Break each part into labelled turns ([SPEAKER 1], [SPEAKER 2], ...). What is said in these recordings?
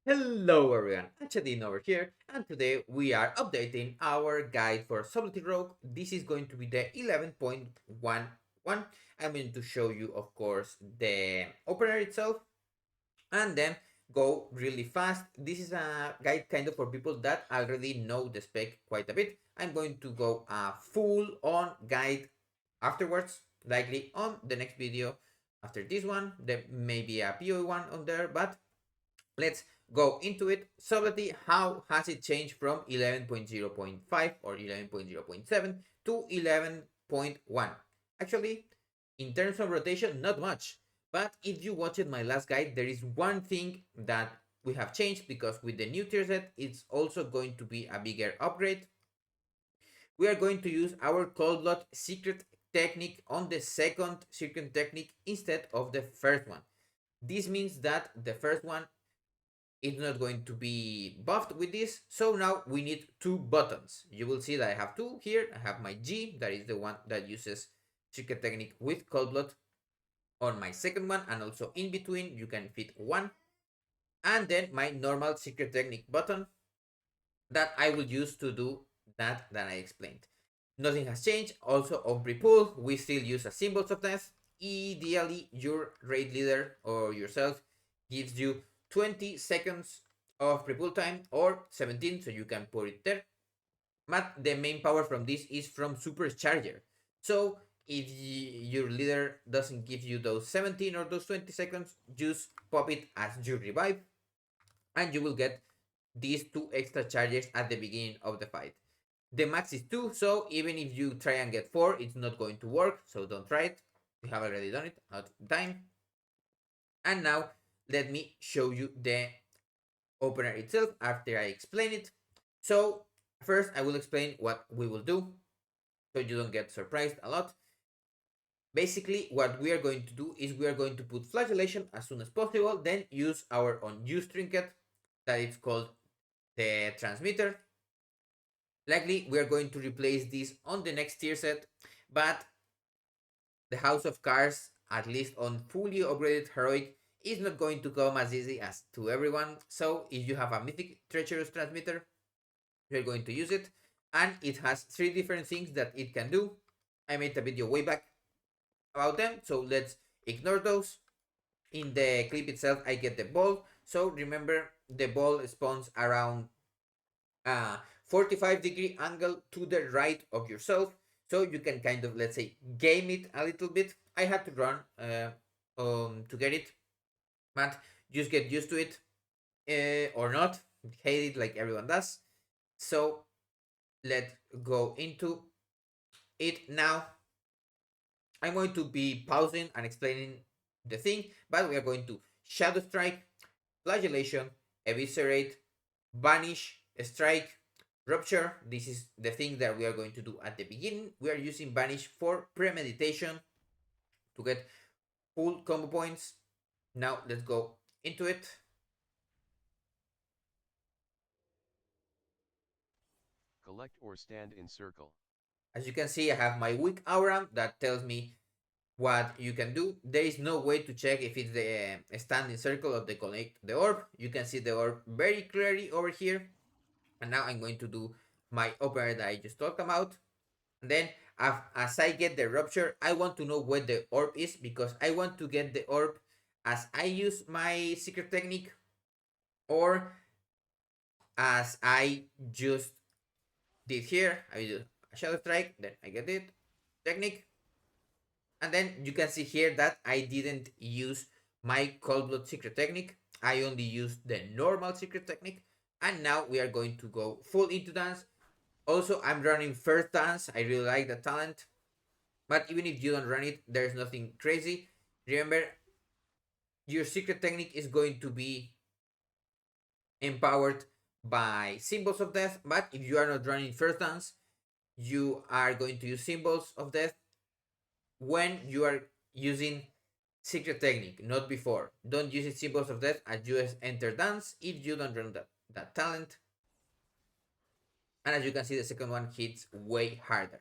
[SPEAKER 1] Hello everyone, Hachadino over here, and today we are updating our guide for Sublety Rogue. This is going to be the 11.11. I'm going to show you, of course, the opener itself, and then go really fast. This is a guide kind of for people that already know the spec quite a bit. I'm going to go a full on guide afterwards, likely on the next video after this one. There may be a POE one on there, but let's go into it. Sublety, how has it changed from 11.0.5 or 11.0.7 to 11.1? Actually, in terms of rotation, not much. But if you watched my last guide, there is one thing that we have changed, because with the new tier set, it's also going to be a bigger upgrade. We are going to use our Cold Blood secret technique on the second secret technique instead of the first one. This means that the first one it's not going to be buffed with this. So now we need two buttons. You will see that I have two here. I have my G, that is the one that uses secret technique with cold blood, on my second one, and also in between you can fit one, and then my normal secret technique button that I will use to do that I explained. Nothing has changed. Also on pre-pull, we still use a symbols of death. Ideally, your raid leader or yourself gives you 20 seconds of pre-pull time, or 17, so you can put it there. But the main power from this is from supercharger. So if your leader doesn't give you those 17 or those 20 seconds, just pop it as your revive, and you will get these two extra charges at the beginning of the fight. The max is 2, so even if you try and get 4, it's not going to work, so don't try it. We have already done it, not time. And now, let me show you the opener itself after I explain it. So, first I will explain what we will do, so you don't get surprised a lot. Basically, what we are going to do is we are going to put flagellation as soon as possible, then use our unused trinket, that is called the transmitter. Likely, we are going to replace this on the next tier set, but the House of Cards, at least on fully upgraded Heroic, is not going to come as easy as to everyone. So if you have a Mythic Treacherous Transmitter, you're going to use it. And it has 3 different things that it can do. I made a video way back about them, so let's ignore those. In the clip itself, I get the ball. So remember, the ball spawns around a 45-degree angle to the right of yourself, so you can kind of, let's say, game it a little bit. I had to run to get it, but just get used to it, or not hate it like everyone does. So let's go into it now. I'm going to be pausing and explaining the thing, but we are going to Shadow Strike, Flagellation, Eviscerate, Banish, Strike, Rupture. This is the thing that we are going to do at the beginning. We are using Banish for premeditation to get full combo points. Now let's go into it.
[SPEAKER 2] Collect or stand in circle.
[SPEAKER 1] As you can see, I have my weak aura that tells me what you can do. There is no way to check if it's the standing circle of the connect the orb. You can see the orb very clearly over here. And now I'm going to do my opener that I just talked about. And then as I get the rupture, I want to know where the orb is, because I want to get the orb as I use my secret technique, or as I just did here. I do a shadow strike, then I get it technique, and then you can see here that I didn't use my cold blood secret technique. I only used the normal secret technique, and now we are going to go full into dance. Also, I'm running first dance. I really like the talent, but even if you don't run it, there's nothing crazy. Remember, your secret technique is going to be empowered by symbols of death, but if you are not running first dance, you are going to use symbols of death when you are using secret technique, not before. Don't use it symbols of death as you enter dance if you don't run that talent. And as you can see, the second one hits way harder.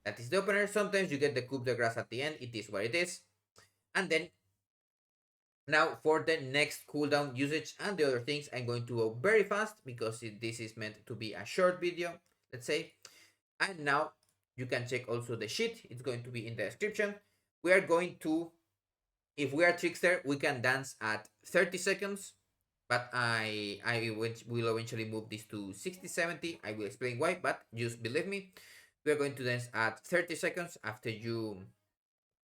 [SPEAKER 1] That is the opener. Sometimes you get the coup de grace at the end. It is what it is. And then Now for the next cooldown usage and the other things, I'm going to go very fast because this is meant to be a short video, let's say. And now you can check also the sheet. It's going to be in the description. We are going to, if we are trickster, we can dance at 30 seconds, but will eventually move this to 60, 70. I will explain why, but just believe me. We are going to dance at 30 seconds. After you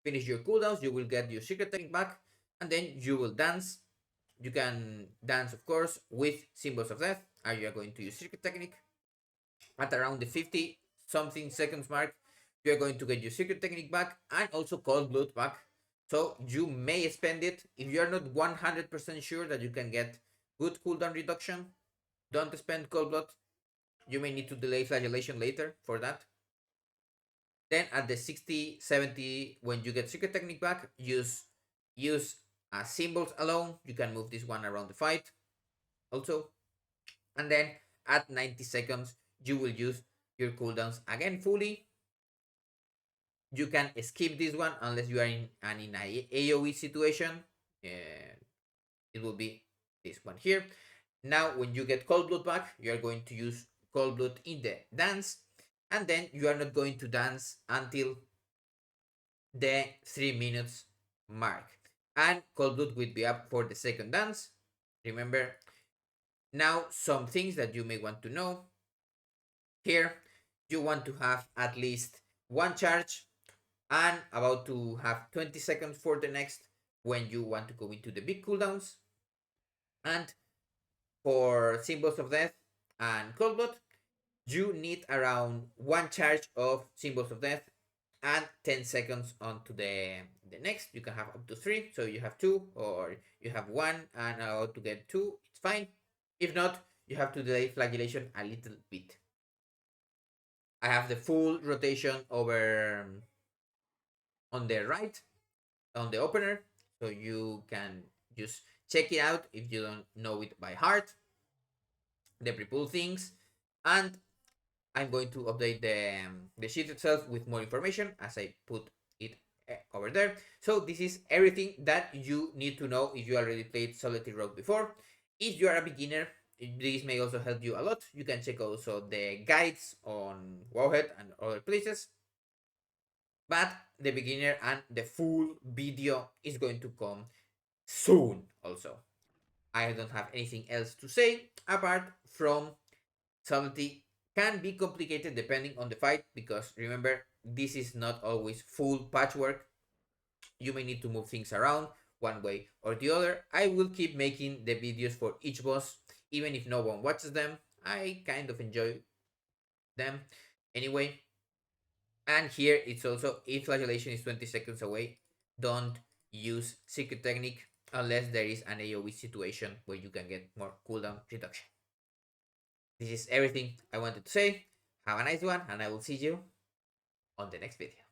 [SPEAKER 1] finish your cooldowns, you will get your secret technique back, and then you will dance. You can dance, of course, with symbols of death. Are you going to use secret technique? At around the 50 something seconds mark, you're going to get your secret technique back and also cold blood back. So you may spend it if you're not 100% sure that you can get good cooldown reduction. Don't spend cold blood. You may need to delay flagellation later for that. Then at the 60 70, when you get secret technique back, use symbols alone. You can move this one around the fight also. And then at 90 seconds, you will use your cooldowns again fully. You can skip this one unless you are in an AoE situation. It will be this one here. Now, when you get cold blood back, you are going to use cold blood in the dance, and then you are not going to dance until the 3 minutes mark. And cold blood will be up for the second dance. Remember, now some things that you may want to know. Here, you want to have at least one charge and about to have 20 seconds for the next when you want to go into the big cooldowns. And for symbols of death and cold blood, you need around one charge of symbols of death and 10 seconds onto the next. You can have up to three, so you have two, or you have one and about to get two, it's fine. If not, you have to delay flagellation a little bit. I have the full rotation over on the right on the opener, so you can just check it out if you don't know it by heart, the pre-pull things. And I'm going to update the sheet itself with more information as I put it over there. So this is everything that you need to know if you already played Sublety Rogue before. If you are a beginner, this may also help you a lot. You can check also the guides on Wowhead and other places. But the beginner and the full video is going to come soon also. I don't have anything else to say apart from subtlety can be complicated depending on the fight, because remember, this is not always full patchwork. You may need to move things around one way or the other. I will keep making the videos for each boss even if no one watches them. I kind of enjoy them anyway. And here it's also, if flagellation is 20 seconds away, don't use secret technique unless there is an AoE situation where you can get more cooldown reduction. This is everything I wanted to say. Have a nice one, and I will see you on the next video.